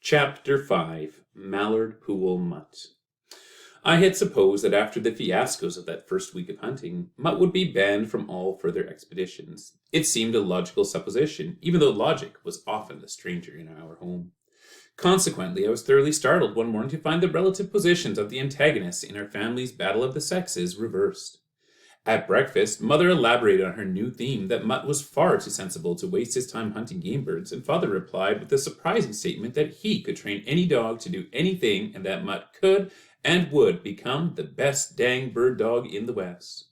Chapter 5 Mallard Pool Mutt. I had supposed that after the fiascos of that first week of hunting, Mutt would be banned from all further expeditions. It seemed a logical supposition, even though logic was often a stranger in our home. Consequently, I was thoroughly startled one morning to find the relative positions of the antagonists in our family's battle of the sexes reversed. At breakfast, Mother elaborated on her new theme that Mutt was far too sensible to waste his time hunting game birds, and Father replied with the surprising statement that he could train any dog to do anything and that Mutt could and would become the best dang bird dog in the West.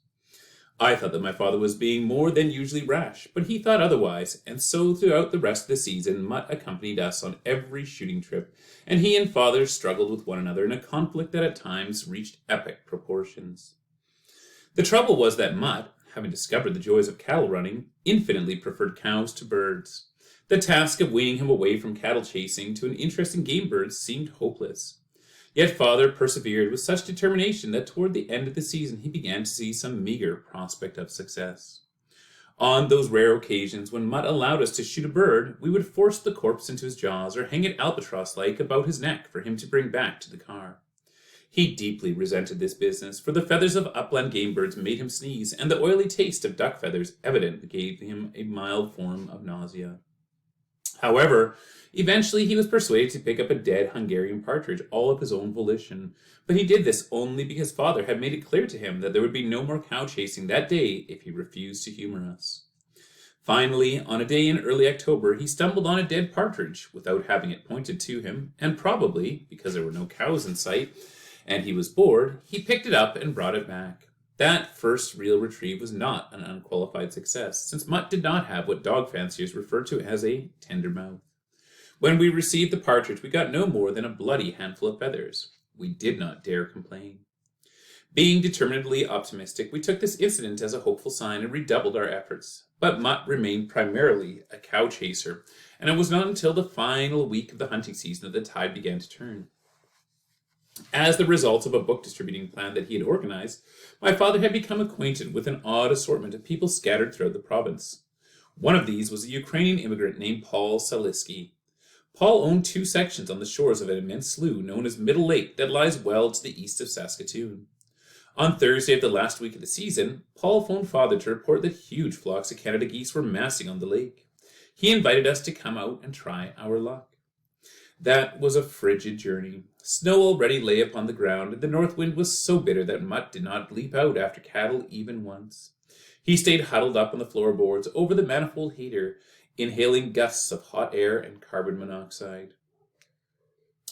I thought that my father was being more than usually rash, but he thought otherwise, and so throughout the rest of the season, Mutt accompanied us on every shooting trip, and he and Father struggled with one another in a conflict that at times reached epic proportions. The trouble was that Mutt, having discovered the joys of cattle running, infinitely preferred cows to birds. The task of weaning him away from cattle chasing to an interest in game birds seemed hopeless. Yet Father persevered with such determination that toward the end of the season he began to see some meager prospect of success. On those rare occasions when Mutt allowed us to shoot a bird, we would force the corpse into his jaws or hang it albatross-like about his neck for him to bring back to the car. He deeply resented this business, for the feathers of upland game birds made him sneeze, and the oily taste of duck feathers evidently gave him a mild form of nausea. However, eventually he was persuaded to pick up a dead Hungarian partridge all of his own volition, but he did this only because Father had made it clear to him that there would be no more cow chasing that day if he refused to humor us. Finally, on a day in early October, he stumbled on a dead partridge without having it pointed to him, and probably, because there were no cows in sight, and he was bored, he picked it up and brought it back. That first real retrieve was not an unqualified success, since Mutt did not have what dog fanciers refer to as a tender mouth. When we received the partridge, we got no more than a bloody handful of feathers. We did not dare complain. Being determinedly optimistic, we took this incident as a hopeful sign and redoubled our efforts. But Mutt remained primarily a cow chaser, and it was not until the final week of the hunting season that the tide began to turn. As the result of a book distributing plan that he had organized, my father had become acquainted with an odd assortment of people scattered throughout the province. One of these was a Ukrainian immigrant named Paul Salisky. Paul owned 2 sections on the shores of an immense slough known as Middle Lake that lies well to the east of Saskatoon. On Thursday of the last week of the season, Paul phoned Father to report that huge flocks of Canada geese were massing on the lake. He invited us to come out and try our luck. That was a frigid journey. Snow already lay upon the ground, and the north wind was so bitter that Mutt did not leap out after cattle even once. He stayed huddled up on the floorboards over the manifold heater, inhaling gusts of hot air and carbon monoxide.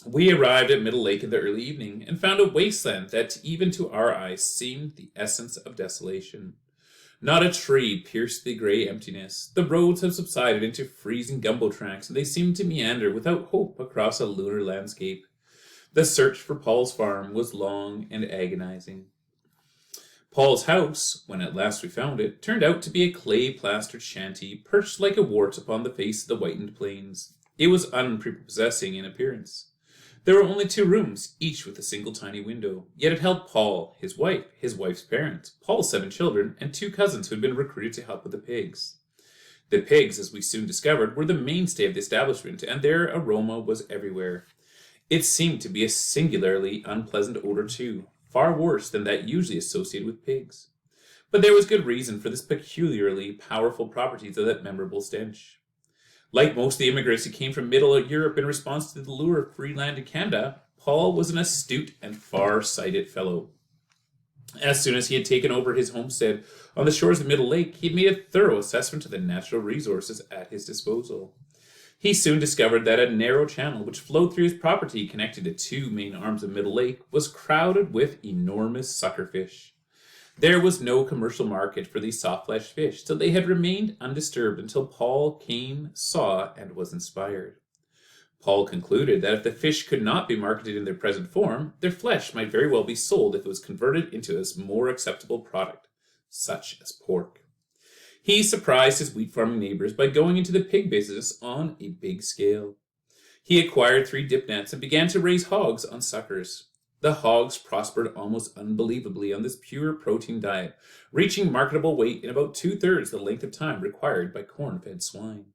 We arrived at Middle Lake in the early evening, and found a wasteland that, even to our eyes, seemed the essence of desolation. Not a tree pierced the gray emptiness. The roads had subsided into freezing gumbo tracks, and they seemed to meander without hope across a lunar landscape. The search for Paul's farm was long and agonizing. Paul's house, when at last we found it, turned out to be a clay-plastered shanty perched like a wart upon the face of the whitened plains. It was unprepossessing in appearance. There were only 2 rooms, each with a single tiny window, yet it held Paul, his wife, his wife's parents, Paul's 7 children, and 2 cousins who had been recruited to help with the pigs. The pigs, as we soon discovered, were the mainstay of the establishment, and their aroma was everywhere. It seemed to be a singularly unpleasant odor too, far worse than that usually associated with pigs. But there was good reason for this peculiarly powerful properties of that memorable stench. Like most of the immigrants who came from Middle Europe in response to the lure of free land in Canada, Paul was an astute and far-sighted fellow. As soon as he had taken over his homestead on the shores of Middle Lake, he had made a thorough assessment of the natural resources at his disposal. He soon discovered that a narrow channel which flowed through his property, connected to 2 main arms of Middle Lake, was crowded with enormous suckerfish. There was no commercial market for these soft-fleshed fish, so they had remained undisturbed until Paul came, saw, and was inspired. Paul concluded that if the fish could not be marketed in their present form, their flesh might very well be sold if it was converted into a more acceptable product, such as pork. He surprised his wheat farming neighbors by going into the pig business on a big scale. He acquired 3 dip nets and began to raise hogs on suckers. The hogs prospered almost unbelievably on this pure protein diet, reaching marketable weight in about 2/3 the length of time required by corn-fed swine.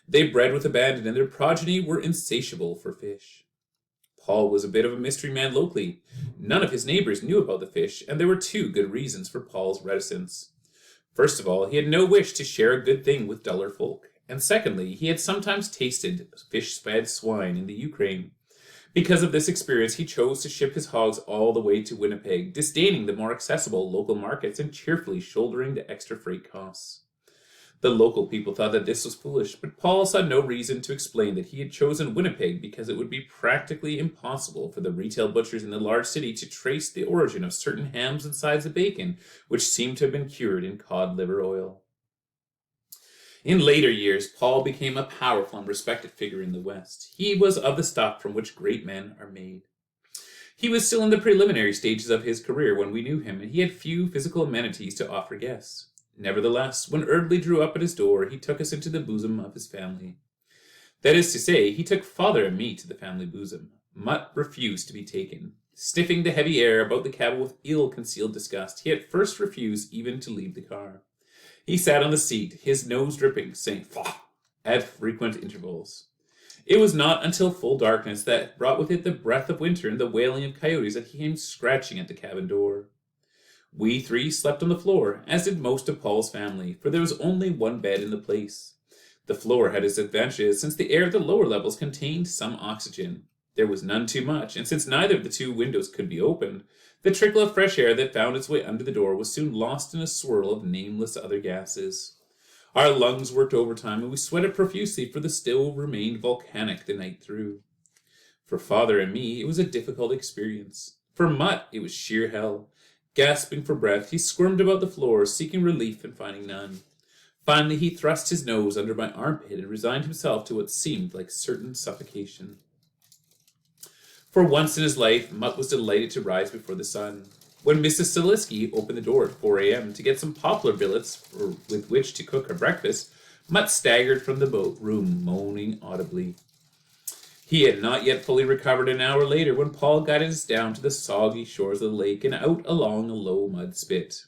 They bred with abandon, and their progeny were insatiable for fish. Paul was a bit of a mystery man locally. None of his neighbors knew about the fish, and there were two good reasons for Paul's reticence. First of all, he had no wish to share a good thing with duller folk, and secondly, he had sometimes tasted fish-fed swine in the Ukraine. Because of this experience, he chose to ship his hogs all the way to Winnipeg, disdaining the more accessible local markets and cheerfully shouldering the extra freight costs. The local people thought that this was foolish, but Paul saw no reason to explain that he had chosen Winnipeg because it would be practically impossible for the retail butchers in the large city to trace the origin of certain hams and sides of bacon, which seemed to have been cured in cod liver oil. In later years, Paul became a powerful and respected figure in the West. He was of the stock from which great men are made. He was still in the preliminary stages of his career when we knew him, and he had few physical amenities to offer guests. Nevertheless, when Eardley drew up at his door, he took us into the bosom of his family. That is to say, he took father and me to the family bosom. Mutt refused to be taken. Sniffing the heavy air about the cabin with ill-concealed disgust, he at first refused even to leave the car. He sat on the seat, his nose dripping, saying "Faugh" at frequent intervals. It was not until full darkness that brought with it the breath of winter and the wailing of coyotes that he came scratching at the cabin door. We three slept on the floor, as did most of Paul's family, for there was only one bed in the place. The floor had its advantages, since the air at the lower levels contained some oxygen. There was none too much, and since neither of the two windows could be opened, the trickle of fresh air that found its way under the door was soon lost in a swirl of nameless other gases. Our lungs worked overtime, and we sweated profusely, for the still remained volcanic the night through. For father and me, it was a difficult experience. For Mutt, it was sheer hell. Gasping for breath, he squirmed about the floor, seeking relief and finding none. Finally, he thrust his nose under my armpit and resigned himself to what seemed like certain suffocation. For once in his life, Mutt was delighted to rise before the sun. When Mrs. Saliski opened the door at 4 a.m. to get some poplar billets with which to cook her breakfast, Mutt staggered from the boat room, moaning audibly. He had not yet fully recovered an hour later when Paul guided us down to the soggy shores of the lake and out along a low mud spit.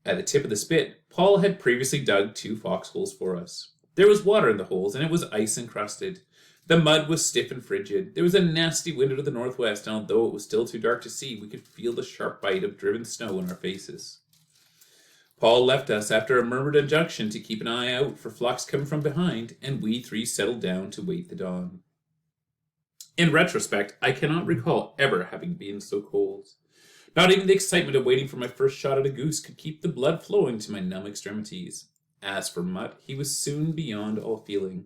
At the tip of the spit, Paul had previously dug 2 foxholes for us. There was water in the holes, and it was ice-encrusted. The mud was stiff and frigid. There was a nasty wind out of the northwest, and although it was still too dark to see, we could feel the sharp bite of driven snow in our faces. Paul left us after a murmured injunction to keep an eye out for flocks coming from behind, and we three settled down to wait the dawn. In retrospect, I cannot recall ever having been so cold. Not even the excitement of waiting for my first shot at a goose could keep the blood flowing to my numb extremities. As for Mutt, he was soon beyond all feeling.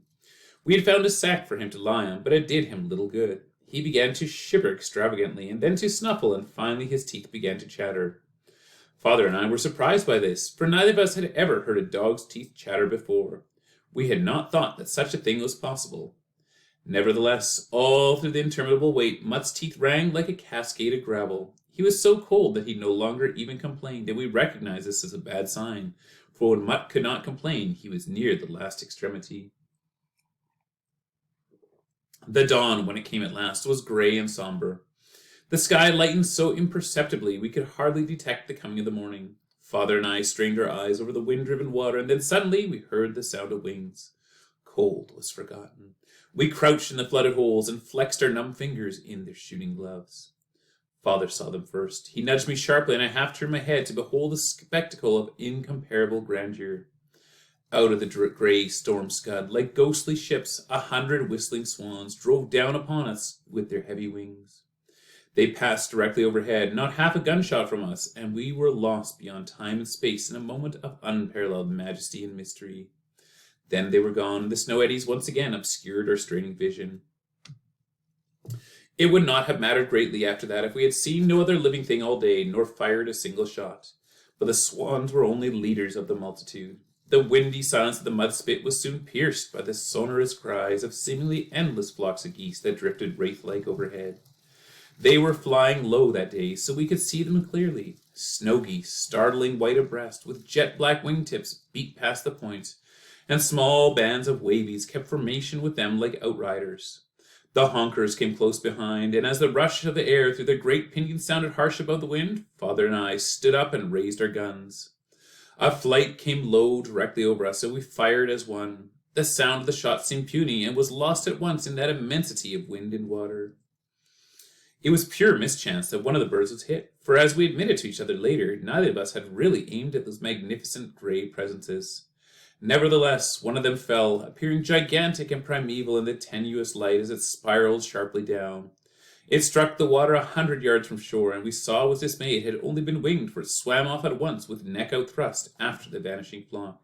We had found a sack for him to lie on, but it did him little good. He began to shiver extravagantly, and then to snuffle, and finally his teeth began to chatter. Father and I were surprised by this, for neither of us had ever heard a dog's teeth chatter before. We had not thought that such a thing was possible. Nevertheless, all through the interminable wait, Mutt's teeth rang like a cascade of gravel. He was so cold that he no longer even complained, and we recognized this as a bad sign, for when Mutt could not complain, he was near the last extremity. The dawn, when it came at last, was grey and sombre. The sky lightened so imperceptibly we could hardly detect the coming of the morning. Father and I strained our eyes over the wind-driven water, and then suddenly we heard the sound of wings. Cold was forgotten. We crouched in the flooded holes and flexed our numb fingers in their shooting gloves. Father saw them first. He nudged me sharply, and I half turned my head to behold a spectacle of incomparable grandeur. Out of the grey storm scud, like ghostly ships, 100 whistling swans drove down upon us with their heavy wings. They passed directly overhead, not half a gunshot from us, and we were lost beyond time and space in a moment of unparalleled majesty and mystery. Then they were gone, and the snow eddies once again obscured our straining vision. It would not have mattered greatly after that if we had seen no other living thing all day, nor fired a single shot. But the swans were only leaders of the multitude. The windy silence of the mud spit was soon pierced by the sonorous cries of seemingly endless flocks of geese that drifted wraith-like overhead. They were flying low that day, so we could see them clearly. Snow geese, startling white abreast, with jet-black wingtips, beat past the point, and small bands of wavies kept formation with them like outriders. The honkers came close behind, and as the rush of the air through the great pinions sounded harsh above the wind, Father and I stood up and raised our guns. A flight came low directly over us, and we fired as one. The sound of the shot seemed puny and was lost at once in that immensity of wind and water. It was pure mischance that one of the birds was hit, for as we admitted to each other later, neither of us had really aimed at those magnificent grey presences. Nevertheless, one of them fell, appearing gigantic and primeval in the tenuous light as it spiraled sharply down. It struck the water 100 yards from shore, and we saw with dismay it had only been winged, for it swam off at once with neck out thrust after the vanishing flock.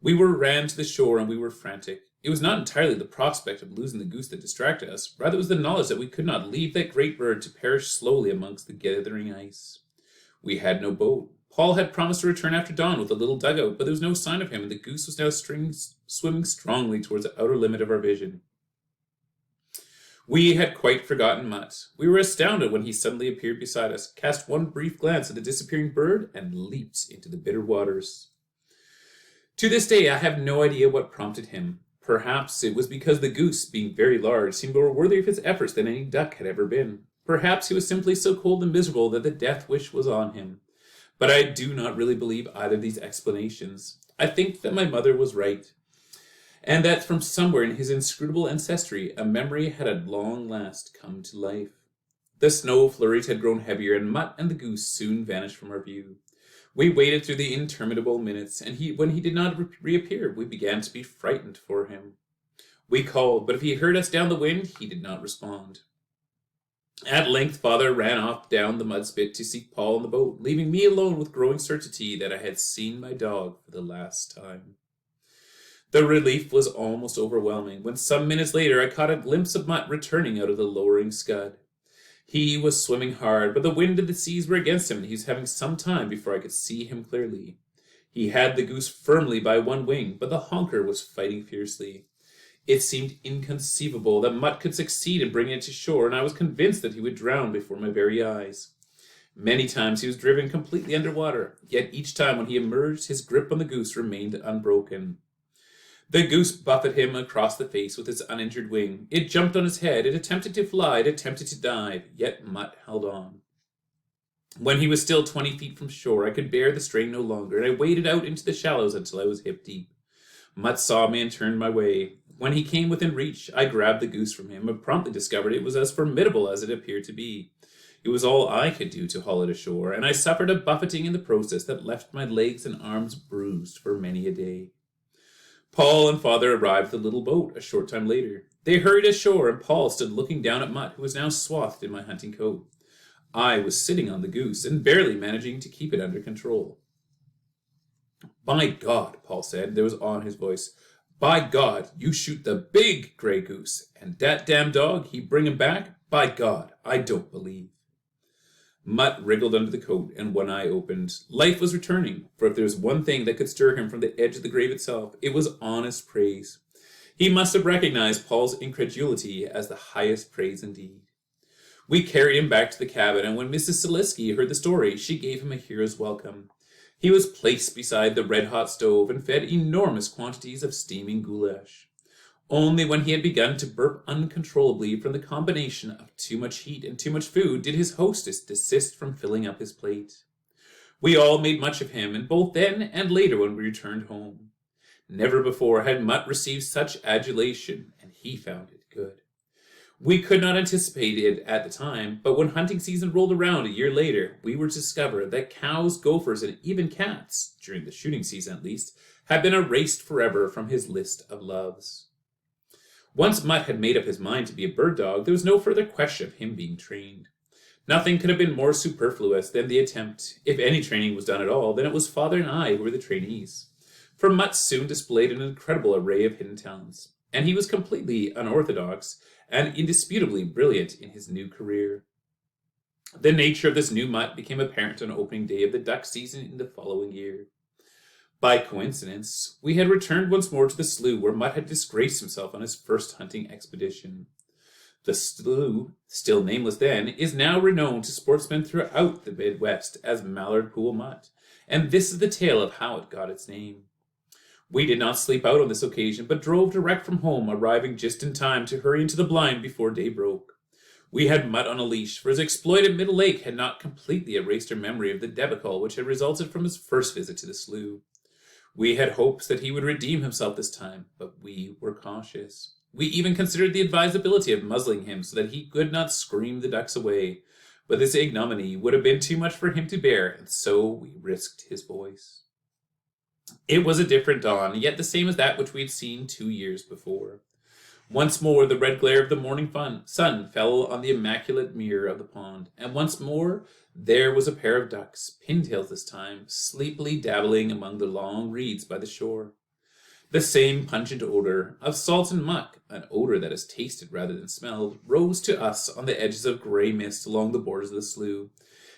We ran to the shore, and we were frantic. It was not entirely the prospect of losing the goose that distracted us, rather it was the knowledge that we could not leave that great bird to perish slowly amongst the gathering ice. We had no boat. Paul had promised to return after dawn with a little dugout, but there was no sign of him, and the goose was now swimming strongly towards the outer limit of our vision. We had quite forgotten Mutt. We were astounded when he suddenly appeared beside us, cast one brief glance at the disappearing bird, and leaped into the bitter waters. To this day, I have no idea what prompted him. Perhaps it was because the goose, being very large, seemed more worthy of his efforts than any duck had ever been. Perhaps he was simply so cold and miserable that the death wish was on him. But I do not really believe either of these explanations. I think that my mother was right, and that from somewhere in his inscrutable ancestry, a memory had at long last come to life. The snow flurries had grown heavier, and Mutt and the goose soon vanished from our view. We waited through the interminable minutes, and when he did not reappear, we began to be frightened for him. We called, but if he heard us down the wind, he did not respond. At length, Father ran off down the mud spit to seek Paul in the boat, leaving me alone with growing certainty that I had seen my dog for the last time. The relief was almost overwhelming, when some minutes later I caught a glimpse of Mutt returning out of the lowering scud. He was swimming hard, but the wind and the seas were against him, and he was having some time before I could see him clearly. He had the goose firmly by one wing, but the honker was fighting fiercely. It seemed inconceivable that Mutt could succeed in bringing it to shore, and I was convinced that he would drown before my very eyes. Many times he was driven completely underwater, yet each time when he emerged, his grip on the goose remained unbroken. The goose buffeted him across the face with its uninjured wing. It jumped on his head, it attempted to fly, it attempted to dive, yet Mutt held on. When he was still 20 feet from shore, I could bear the strain no longer, and I waded out into the shallows until I was hip deep. Mutt saw me and turned my way. When he came within reach, I grabbed the goose from him and promptly discovered it was as formidable as it appeared to be. It was all I could do to haul it ashore, and I suffered a buffeting in the process that left my legs and arms bruised for many a day. Paul and Father arrived with the little boat a short time later. They hurried ashore, and Paul stood looking down at Mutt, who was now swathed in my hunting coat. I was sitting on the goose and barely managing to keep it under control. "By God," Paul said, there was awe in his voice. "By God, you shoot the big grey goose, and that damn dog, he bring him back? By God, I don't believe." Mutt wriggled under the coat, and one eye opened. Life was returning, for if there was one thing that could stir him from the edge of the grave itself, it was honest praise. He must have recognized Paul's incredulity as the highest praise indeed. We carried him back to the cabin, and when Mrs. Saliski heard the story, she gave him a hero's welcome. He was placed beside the red-hot stove and fed enormous quantities of steaming goulash. Only when he had begun to burp uncontrollably from the combination of too much heat and too much food did his hostess desist from filling up his plate. We all made much of him, and both then and later when we returned home. Never before had Mutt received such adulation, and he found it good. We could not anticipate it at the time, but when hunting season rolled around a year later, we were to discover that cows, gophers, and even cats, during the shooting season at least, had been erased forever from his list of loves. Once Mutt had made up his mind to be a bird dog, there was no further question of him being trained. Nothing could have been more superfluous than the attempt. If any training was done at all, then it was Father and I who were the trainees. For Mutt soon displayed an incredible array of hidden talents, and he was completely unorthodox and indisputably brilliant in his new career. The nature of this new Mutt became apparent on opening day of the duck season in the following year. By coincidence, we had returned once more to the slough where Mutt had disgraced himself on his first hunting expedition. The slough, still nameless then, is now renowned to sportsmen throughout the Midwest as Mallard Pool Mutt, and this is the tale of how it got its name. We did not sleep out on this occasion, but drove direct from home, arriving just in time to hurry into the blind before day broke. We had Mutt on a leash, for his exploit at Middle Lake had not completely erased our memory of the debacle which had resulted from his first visit to the slough. We had hopes that he would redeem himself this time, but we were cautious. We even considered the advisability of muzzling him so that he could not scream the ducks away, but this ignominy would have been too much for him to bear, and so we risked his voice. It was a different dawn, yet the same as that which we had seen 2 years before. Once more the red glare of the morning sun fell on the immaculate mirror of the pond, and once more there was a pair of ducks, pintails this time, sleepily dabbling among the long reeds by the shore. The same pungent odor of salt and muck, an odor that is tasted rather than smelled, rose to us on the edges of grey mist along the borders of the slough,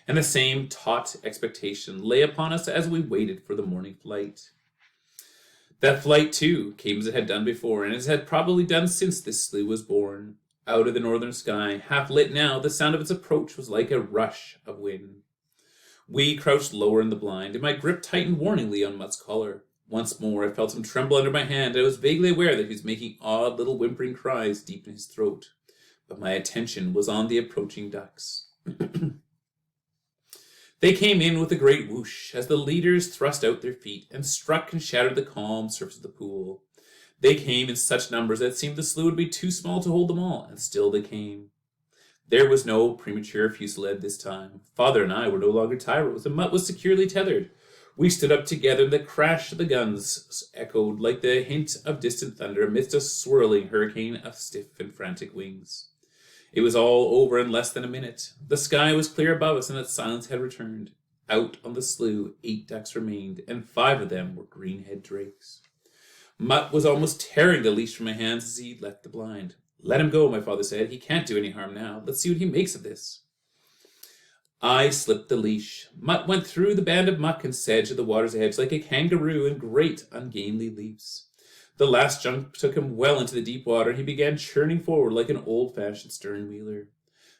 and the same taut expectation lay upon us as we waited for the morning flight. That flight, too, came as it had done before, and as it had probably done since this slough was born. Out of the northern sky, half lit now, the sound of its approach was like a rush of wind. We crouched lower in the blind, and my grip tightened warningly on Mutt's collar. Once more I felt him tremble under my hand, and I was vaguely aware that he was making odd little whimpering cries deep in his throat. But my attention was on the approaching ducks. They came in with a great whoosh as the leaders thrust out their feet and struck and shattered the calm surface of the pool. They came in such numbers that it seemed the slough would be too small to hold them all, and still they came. There was no premature fusillade this time. Father and I were no longer tyros, and Mutt was securely tethered. We stood up together, and the crash of the guns echoed like the hint of distant thunder amidst a swirling hurricane of stiff and frantic wings. It was all over in less than a minute. The sky was clear above us, and that silence had returned. Out on the slough, 8 ducks remained, and 5 of them were greenhead drakes. Mutt was almost tearing the leash from my hands as he left the blind. "Let him go," my father said. "He can't do any harm now. Let's see what he makes of this." I slipped the leash. Mutt went through the band of muck and sedge at the water's edge like a kangaroo in great ungainly leaps. The last jump took him well into the deep water, and he began churning forward like an old-fashioned stern-wheeler.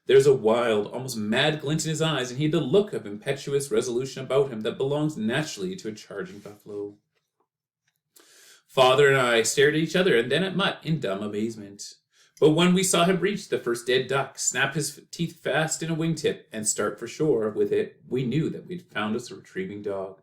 There was a wild, almost mad glint in his eyes, and he had the look of impetuous resolution about him that belongs naturally to a charging buffalo. Father and I stared at each other and then at Mutt in dumb amazement. But when we saw him reach the first dead duck, snap his teeth fast in a wingtip, and start for shore with it, we knew that we'd found us a retrieving dog.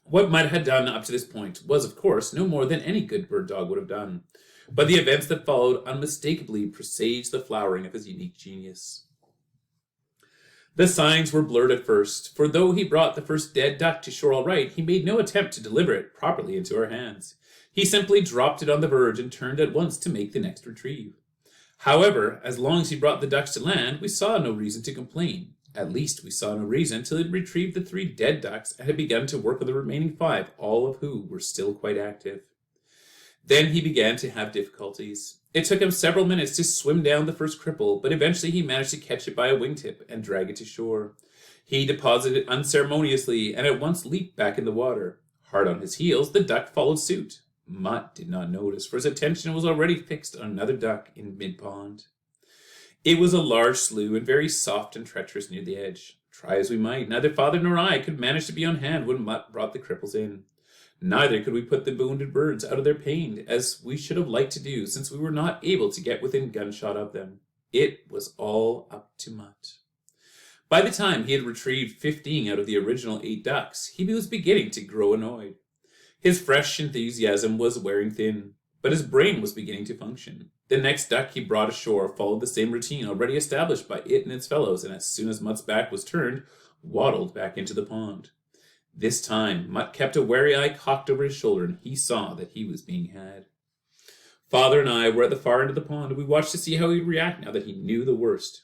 What Mutt had done up to this point was, of course, no more than any good bird dog would have done. But the events that followed unmistakably presaged the flowering of his unique genius. The signs were blurred at first, for though he brought the first dead duck to shore all right, he made no attempt to deliver it properly into our hands. He simply dropped it on the verge and turned at once to make the next retrieve. However, as long as he brought the ducks to land, we saw no reason to complain. At least we saw no reason till he had retrieved the 3 dead ducks and had begun to work on the remaining 5, all of whom were still quite active. Then he began to have difficulties. It took him several minutes to swim down the first cripple, but eventually he managed to catch it by a wingtip and drag it to shore. He deposited it unceremoniously and at once leaped back in the water. Hard on his heels, the duck followed suit. Mutt did not notice, for his attention was already fixed on another duck in mid-pond. It was a large slough and very soft and treacherous near the edge. Try as we might, neither father nor I could manage to be on hand when Mutt brought the cripples in. Neither could we put the wounded birds out of their pain, as we should have liked to do, since we were not able to get within gunshot of them. It was all up to Mutt. By the time he had retrieved 15 out of the original 8 ducks, he was beginning to grow annoyed. His fresh enthusiasm was wearing thin, but his brain was beginning to function. The next duck he brought ashore followed the same routine already established by it and its fellows, and as soon as Mutt's back was turned, waddled back into the pond. This time, Mutt kept a wary eye cocked over his shoulder, and he saw that he was being had. Father and I were at the far end of the pond, and we watched to see how he'd react now that he knew the worst.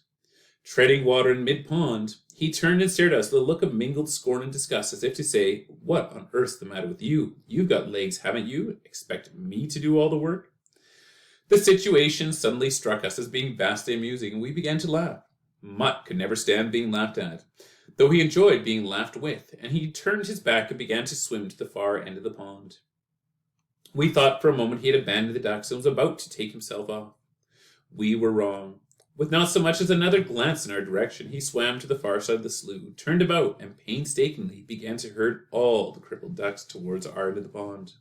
Treading water in mid-pond, he turned and stared at us with a look of mingled scorn and disgust, as if to say, "What on earth's the matter with you? You've got legs, haven't you? Expect me to do all the work?" The situation suddenly struck us as being vastly amusing, and we began to laugh. Mutt could never stand being laughed at, though he enjoyed being laughed with, and he turned his back and began to swim to the far end of the pond. We thought for a moment he had abandoned the ducks and was about to take himself off. We were wrong. With not so much as another glance in our direction, he swam to the far side of the slough, turned about, and painstakingly began to herd all the crippled ducks towards our end of the pond.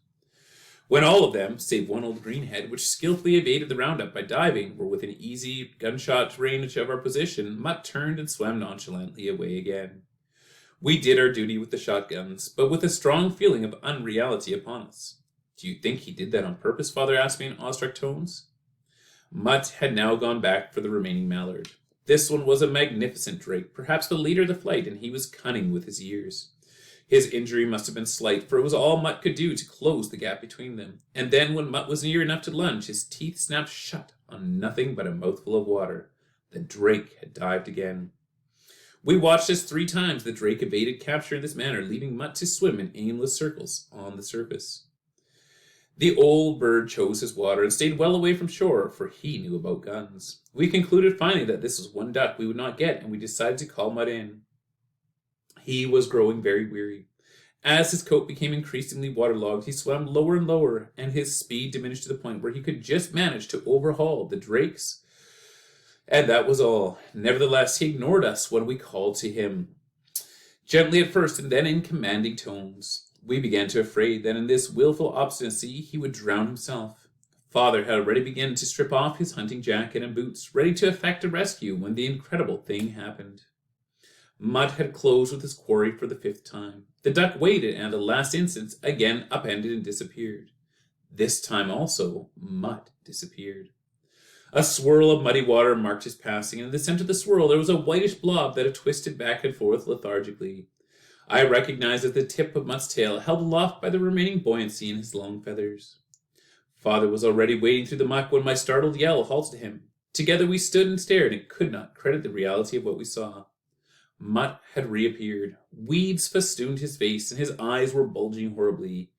When all of them, save one old greenhead, which skillfully evaded the roundup by diving, were within easy gunshot range of our position, Mutt turned and swam nonchalantly away again. We did our duty with the shotguns, but with a strong feeling of unreality upon us. Do you think he did that on purpose? Father asked me in awestruck tones. Mutt had now gone back for the remaining Mallard. This one was a magnificent drake, perhaps the leader of the flight, and he was cunning with his ears. His injury must have been slight, for it was all Mutt could do to close the gap between them. And then, when Mutt was near enough to lunge, his teeth snapped shut on nothing but a mouthful of water. The drake had dived again. We watched as 3 times the drake evaded capture in this manner, leaving Mutt to swim in aimless circles on the surface. The old bird chose his water and stayed well away from shore, for he knew about guns. We concluded finally that this was one duck we would not get, and we decided to call Mutt in. He was growing very weary. As his coat became increasingly waterlogged, he swam lower and lower, and his speed diminished to the point where he could just manage to overhaul the drakes. And that was all. Nevertheless, he ignored us when we called to him, gently at first and then in commanding tones. We began to afraid that in this willful obstinacy he would drown himself. Father had already begun to strip off his hunting jacket and boots, ready to effect a rescue when the incredible thing happened. Mutt had closed with his quarry for the 5th time. The duck waited and at the last instant again upended and disappeared. This time also, Mutt disappeared. A swirl of muddy water marked his passing, and in the center of the swirl there was a whitish blob that had twisted back and forth lethargically. I recognized as the tip of Mutt's tail, held aloft by the remaining buoyancy in his long feathers. Father was already wading through the muck when my startled yell halted him. Together we stood and stared and could not credit the reality of what we saw. Mutt had reappeared. Weeds festooned his face, and his eyes were bulging horribly.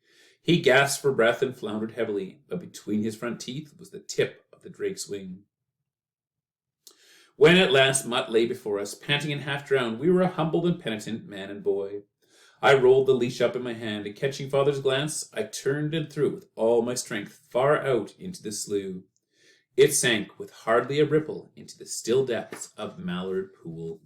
He gasped for breath and floundered heavily, but between his front teeth was the tip of the drake's wing. When at last Mutt lay before us, panting and half-drowned, we were a humbled and penitent man and boy. I rolled the leash up in my hand, and catching Father's glance, I turned and threw it with all my strength far out into the slough. It sank with hardly a ripple into the still depths of Mallard Pool.